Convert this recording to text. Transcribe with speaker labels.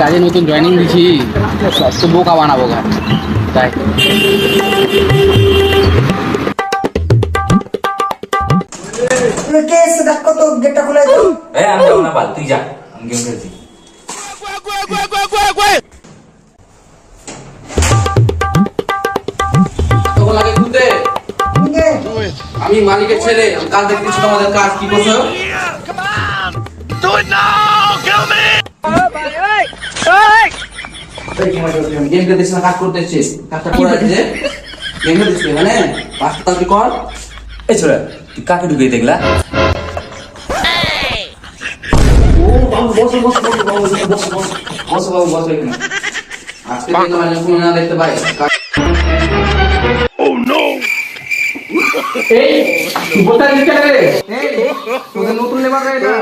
Speaker 1: কাজে নতুন জয়েনিং দিছি, সব তো বোকা বানাবো গা, তাই
Speaker 2: কে এসে দেখো তো, গেটটা খুলে দাও।
Speaker 3: আমি যাবো না বাল, তুই যা, আমি গেম খেলছি।
Speaker 1: তখন লাগে খুলতে।
Speaker 2: কে?
Speaker 1: আমি মালিকের ছেলে, আমি কাজ দেখতেছি তোমাদের কাজ কি করছো। গেম খেলতেছি না, কাজ করতেছি, কাজটা করে আছে গেম খেলতেছি মানে পাঁচটা তাড়াতাড়ি কর।
Speaker 3: এই ছোড়া, তুই কাকে ঢুকিয়ে দেখলা?
Speaker 1: ও বাবু বসো বসো বসো বাবু, বসো বসো বসো বাবু, বসো এখানে। আজকে কিন্তু মানে কোনো না দেখতে পাই। এই কোথায় দিতে রে? এই তোদের নতুন লেবার রে এটা।